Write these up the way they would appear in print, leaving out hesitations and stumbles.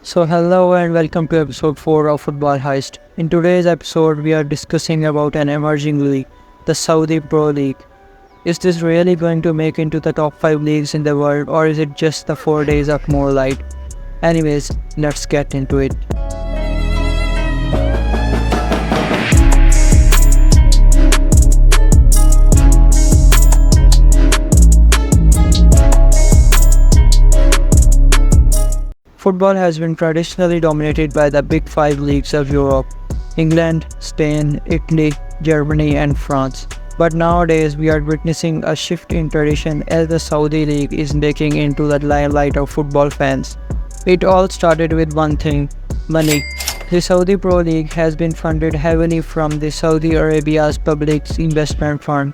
Hello and welcome to episode 4 of Football Heist. In today's episode, we are discussing about an emerging league, the Saudi Pro League. Is this really going to make into the top 5 leagues in the world, or is it just the 4 days of more light? Anyways, let's get into it. Football has been traditionally dominated by the big 5 leagues of Europe: England, Spain, Italy, Germany and France. But nowadays we are witnessing a shift in tradition as the Saudi League is breaking into the limelight of football fans. It all started with one thing: money. The Saudi Pro League has been funded heavily from the Saudi Arabia's public investment fund,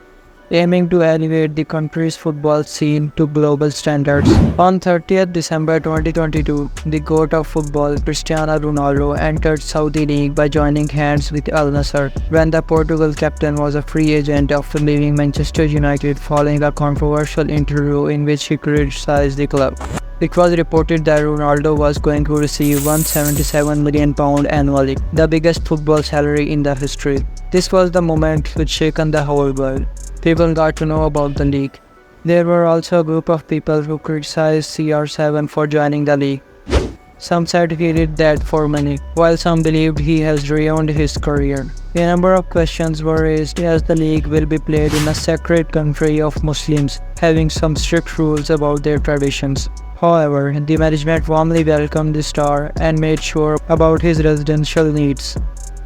aiming to elevate the country's football scene to global standards. On 30th December 2022, the GOAT of football, Cristiano Ronaldo, entered Saudi League by joining hands with Al Nassr, when the Portugal captain was a free agent after leaving Manchester United following a controversial interview in which he criticized the club. It was reported that Ronaldo was going to receive £177 million annually, the biggest football salary in the history. This was the moment which shaken the whole world. People got to know about the league. There were also a group of people who criticized CR7 for joining the league. Some said he did that for money, while some believed he has ruined his career. A number of questions were raised as the league will be played in a sacred country of Muslims, having some strict rules about their traditions. However, the management warmly welcomed the star and made sure about his residential needs.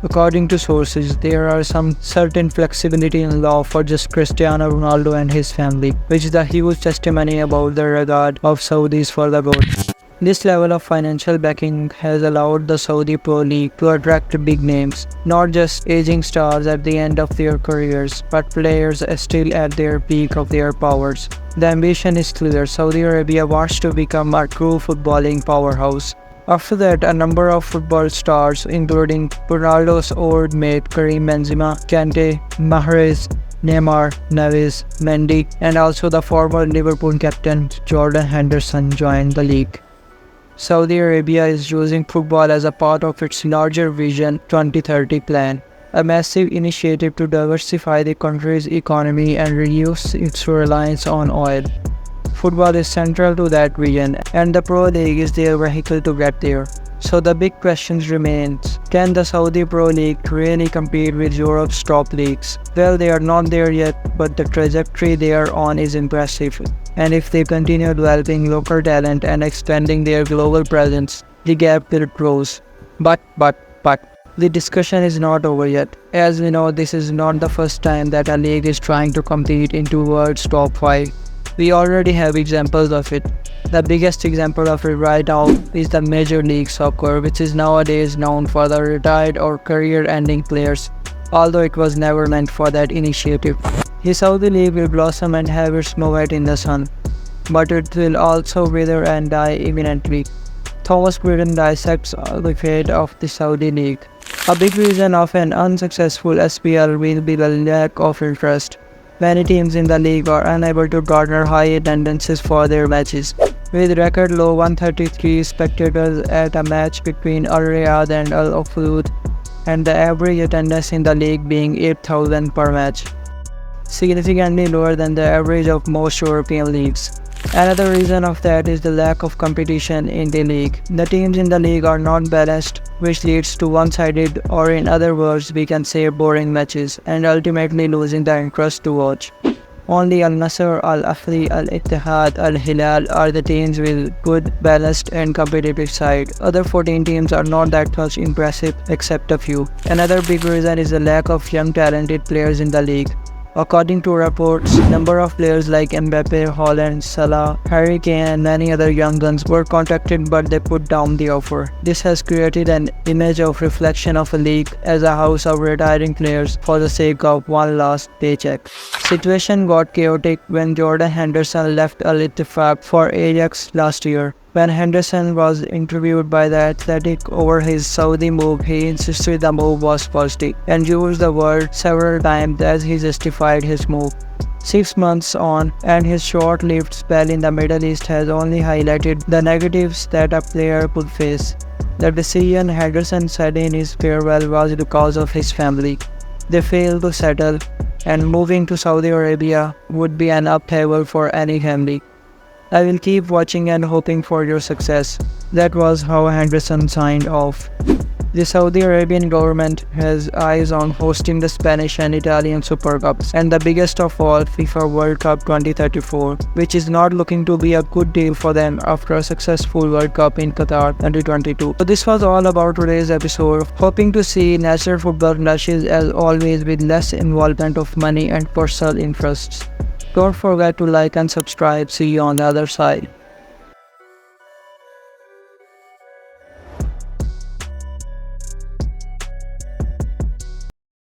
According to sources, there are some certain flexibility in law for just Cristiano Ronaldo and his family, which is a huge testimony about the regard of Saudis for the GOAT. This level of financial backing has allowed the Saudi Pro League to attract big names, not just aging stars at the end of their careers, but players still at their peak of their powers. The ambition is clear: Saudi Arabia wants to become a true footballing powerhouse. After that, a number of football stars, including Ronaldo's old mate Karim Benzema, Kante, Mahrez, Neymar, Neves, Mendy, and also the former Liverpool captain Jordan Henderson, joined the league. Saudi Arabia is using football as a part of its larger Vision 2030 plan, a massive initiative to diversify the country's economy and reduce its reliance on oil. Football is central to that vision, and the Pro League is their vehicle to get there. So the big question remains: can the Saudi Pro League really compete with Europe's top leagues? Well, they are not there yet, but the trajectory they are on is impressive. And if they continue developing local talent and expanding their global presence, the gap will close. But, the discussion is not over yet. As we know, this is not the first time that a league is trying to compete into world's top 5. We already have examples of it. The biggest example of it right now is the Major League Soccer, which is nowadays known for the retired or career-ending players, although it was never meant for that initiative. The Saudi League will blossom and have its moment in the sun, but it will also wither and die imminently. Thomas Griden dissects the fate of the Saudi League. A big reason of an unsuccessful SPL will be the lack of interest. Many teams in the league are unable to garner high attendances for their matches, with record low 133 spectators at a match between Al Raed and Al Auflud, and the average attendance in the league being 8,000 per match, significantly lower than the average of most European leagues. Another reason of that is the lack of competition in the league. The teams in the league are not balanced, which leads to one-sided, or in other words we can say boring matches, and ultimately losing the interest to watch. Only Al Nassr, Al Ahly, Al Ittihad, Al Hilal are the teams with good, balanced and competitive side. Other 14 teams are not that much impressive except a few. Another big reason is the lack of young talented players in the league. According to reports, number of players like Mbappe, Haaland, Salah, Harry Kane and many other young guns were contacted, but they put down the offer. This has created an image of reflection of a league as a house of retiring players for the sake of one last paycheck. Situation got chaotic when Jordan Henderson left Al Ettifaq for Ajax last year. When Henderson was interviewed by The Athletic over his Saudi move, he insisted the move was positive and used the word several times as he justified his move. 6 months on, and his short-lived spell in the Middle East has only highlighted the negatives that a player could face. The decision Henderson said in his farewell was because of his family. They failed to settle, and moving to Saudi Arabia would be an upheaval for any family. I will keep watching and hoping for your success. That was how Henderson signed off. The Saudi Arabian government has eyes on hosting the Spanish and Italian Super Cups and the biggest of all, FIFA World Cup 2034, which is not looking to be a good deal for them after a successful World Cup in Qatar 2022. So this was all about today's episode. Hoping to see Nassr football clashes as always with less involvement of money and personal interests. Don't forget to like and subscribe. See you on the other side.